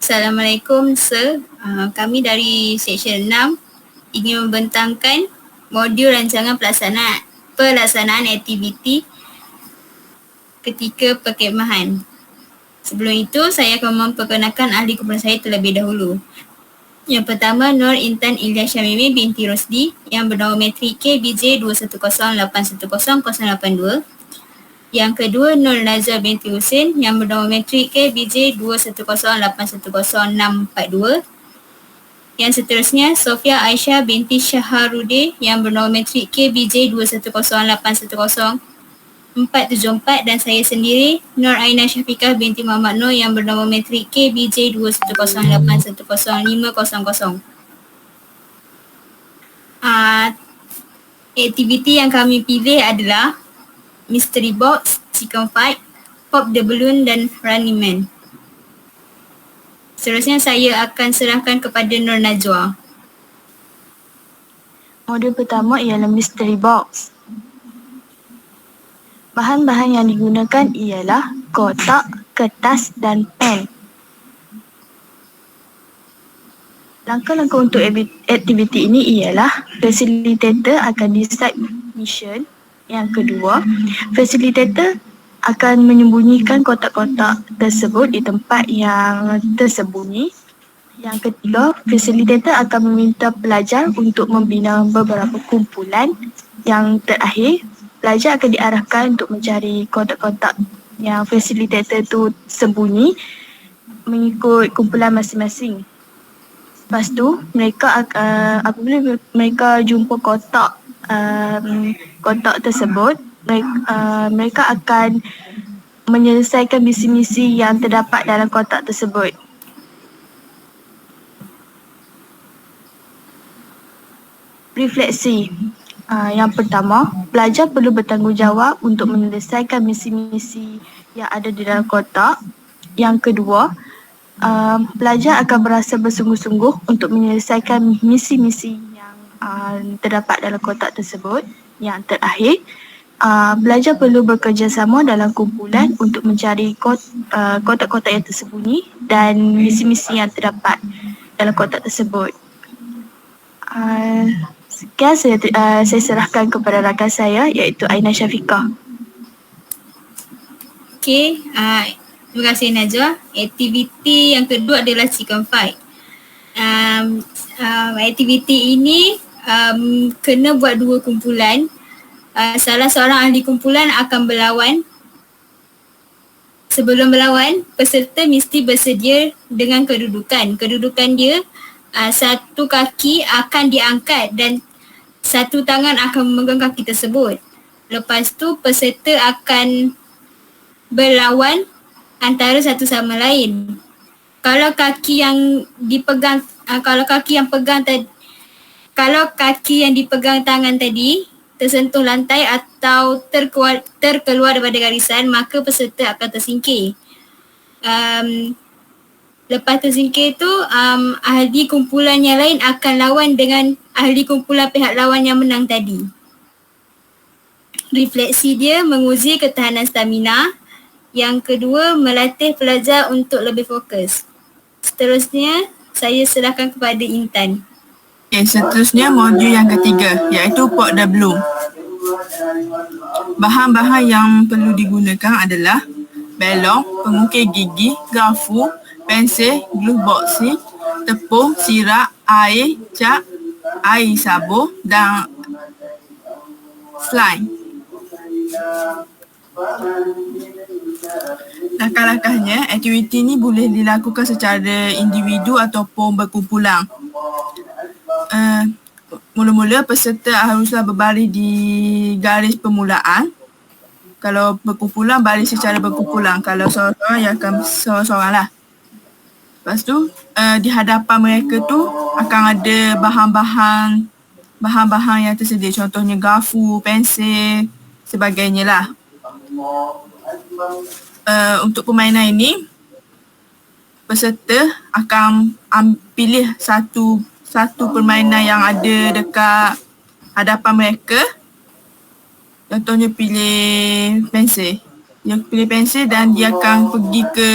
Assalamualaikum Sir. Kami dari Seksyen 6 ingin membentangkan modul rancangan pelaksanaan aktiviti ketika perkhemahan. Sebelum itu, saya akan memperkenalkan ahli kumpulan saya terlebih dahulu. Yang pertama, Nur Intan Ilyas Syamimi binti Rosdi yang bernama metrik KBJ 210810082. Yang kedua, Nur Nazar binti Husin yang bernama metrik KBJ 210810642. Yang seterusnya, Sofia Aisyah binti Syaharuddin yang bernama metrik KBJ 210810474 dan saya sendiri, Nur Aina Syafiqah binti Muhammad Nur yang bernama metrik KBJ 210810500. Aktiviti yang kami pilih adalah Mystery Box, Chicken Fight, Pop the Balloon dan Running Man. Seterusnya saya akan serahkan kepada Nur Najwa. Modul pertama ialah Mystery Box. Bahan-bahan yang digunakan ialah kotak, kertas dan pen. Langkah-langkah untuk aktiviti ini ialah facilitator akan decide mission. Yang kedua, facilitator akan menyembunyikan kotak-kotak tersebut di tempat yang tersembunyi. Yang ketiga, facilitator akan meminta pelajar untuk membina beberapa kumpulan. Yang terakhir, pelajar akan diarahkan untuk mencari kotak-kotak yang facilitator itu sembunyi mengikut kumpulan masing-masing. Lepas tu, apabila mereka jumpa kotak tersebut, mereka akan menyelesaikan misi-misi yang terdapat dalam kotak tersebut. Refleksi. Yang pertama, pelajar perlu bertanggungjawab untuk menyelesaikan misi-misi yang ada di dalam kotak. Yang kedua, pelajar akan berasa bersungguh-sungguh untuk menyelesaikan misi-misi yang terdapat dalam kotak tersebut. Yang terakhir, pelajar perlu bekerjasama dalam kumpulan untuk mencari kotak-kotak yang tersembunyi dan misi-misi yang terdapat dalam kotak tersebut. Sekian saya serahkan kepada rakan saya iaitu Aina Syafiqah. Okey, terima kasih Najwa. Aktiviti yang kedua adalah Chicken Fight. Aktiviti ini kena buat dua kumpulan. Salah seorang ahli kumpulan akan berlawan. Sebelum berlawan, peserta mesti bersedia dengan kedudukan. Kedudukan dia, satu kaki akan diangkat dan satu tangan akan memegang kaki tersebut. Lepas tu peserta akan berlawan antara satu sama lain. Kalau kaki yang dipegang tangan tadi tersentuh lantai atau terkeluar daripada garisan, maka peserta akan tersingkir. Lepas tersingkir tu, ahli kumpulan yang lain akan lawan dengan ahli kumpulan pihak lawan yang menang tadi. Refleksi dia menguji ketahanan stamina. Yang kedua, melatih pelajar untuk lebih fokus. Seterusnya, saya serahkan kepada Intan. Seterusnya modul yang ketiga iaitu Pop the Balloon. Bahan-bahan yang perlu digunakan adalah belong, pengukir gigi, garfu, pensel, glue boxing, tepung, sirap, air, cat, air sabun dan slime. Langkah-langkahnya, aktiviti ini boleh dilakukan secara individu ataupun berkumpulan. Mula-mula peserta haruslah berbaris di garis permulaan. Kalau berkumpulan, baris secara berkumpulan. Kalau seorang-seorang, ya akan seorang-seorang lah. Lepas tu, di hadapan mereka tu akan ada bahan-bahan yang tersedia. Contohnya garfu, pensel, sebagainya lah. Untuk permainan ini, peserta akan pilih satu permainan yang ada dekat hadapan mereka. Contohnya pilih pensel. Dia pilih pensel dan dia akan pergi ke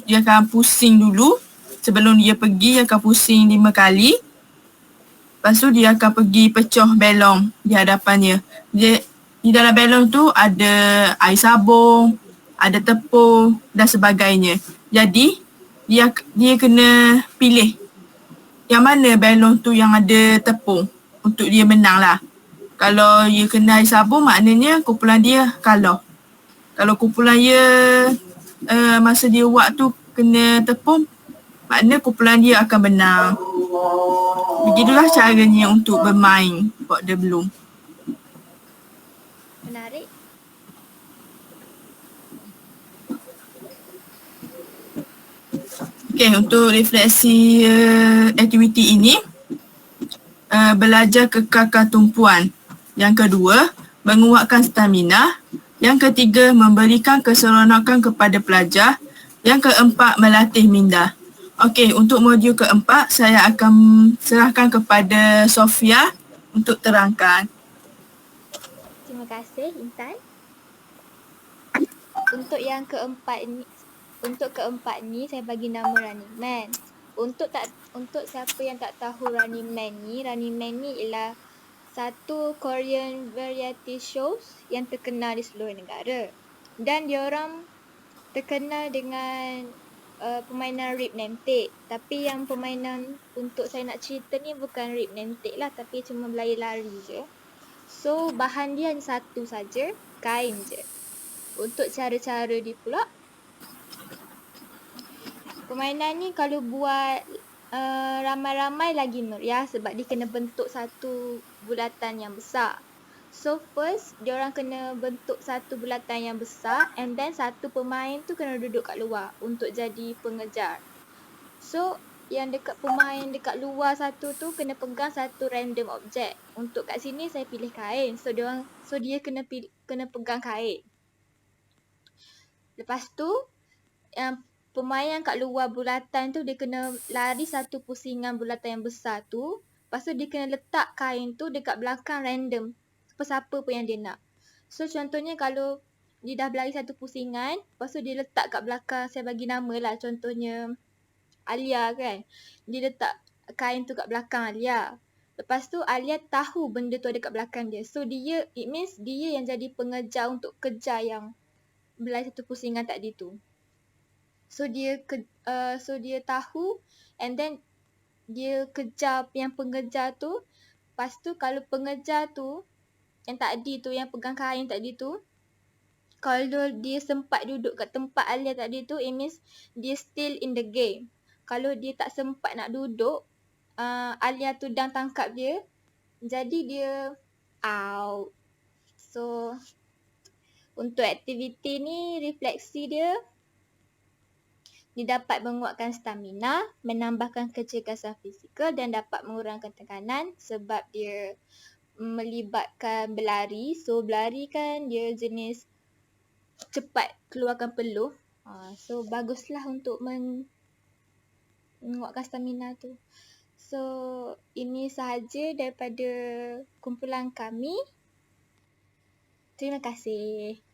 dia akan pusing dulu sebelum dia pergi dia akan pusing 5 kali. Lepas tu dia akan pergi pecah belong di hadapannya. Dia, di dalam belong tu ada air sabun, ada tepung dan sebagainya. Jadi dia kena pilih yang mana belong tu yang ada tepung untuk dia menang lah. Kalau dia kena air sabun maknanya kumpulan dia kalah. Kalau kumpulan dia masa dia buat tu kena tepung, makna kumpulan dia akan menang. Begitulah caranya untuk bermain Board the Bloom. Menarik. Okay, untuk refleksi aktiviti ini, belajar kekalkan tumpuan. Yang kedua, menguatkan stamina. Yang ketiga, memberikan keseronokan kepada pelajar. Yang keempat, melatih minda. Okey, untuk modul keempat, saya akan serahkan kepada Sofia untuk terangkan. Terima kasih Intan. Untuk yang keempat ni saya bagi nama Running Man. Untuk siapa yang tak tahu Running Man ni ialah satu Korean variety shows yang terkenal di seluruh negara. Dan diorang terkenal dengan permainan rip nantik. Tapi yang permainan untuk saya nak cerita ni bukan rip nantik lah, tapi cuma berlari-lari je. So bahan dia hanya satu saja, kain je. Untuk cara-cara dia pula, permainan ni kalau buat ramai-ramai lagi meriah sebab dia kena bentuk satu bulatan yang besar. So first, diorang kena bentuk satu bulatan yang besar and then satu pemain tu kena duduk kat luar untuk jadi pengejar. So yang dekat pemain dekat luar satu tu kena pegang satu random objek. Untuk kat sini saya pilih kain. So dia kena pegang kain. Lepas tu yang pemain yang kat luar bulatan tu dia kena lari satu pusingan bulatan yang besar tu. Lepas tu dia kena letak kain tu dekat belakang random. Siapa pun yang dia nak. So contohnya kalau dia dah berlari satu pusingan, lepas tu dia letak kat belakang, saya bagi nama lah, contohnya Alia kan. Dia letak kain tu kat belakang Alia. Lepas tu Alia tahu benda tu ada kat belakang dia. So it means dia yang jadi pengejar untuk kejar yang berlari satu pusingan tadi tu. So dia tahu and then dia kejar yang pengejar tu. Lepas tu kalau pengejar tu yang tadi tu, yang pegang kain tadi tu, kalau dia sempat duduk kat tempat Alia tadi tu, it means dia still in the game. Kalau dia tak sempat nak duduk, Alia tu dah tangkap dia, jadi dia out. So untuk aktiviti ni, refleksi dia dapat menguatkan stamina, menambahkan kecergasan fizikal dan dapat mengurangkan tekanan sebab dia melibatkan berlari. So berlari kan dia jenis cepat keluarkan peluh. So baguslah untuk menguatkan stamina tu. So ini sahaja daripada kumpulan kami. Terima kasih.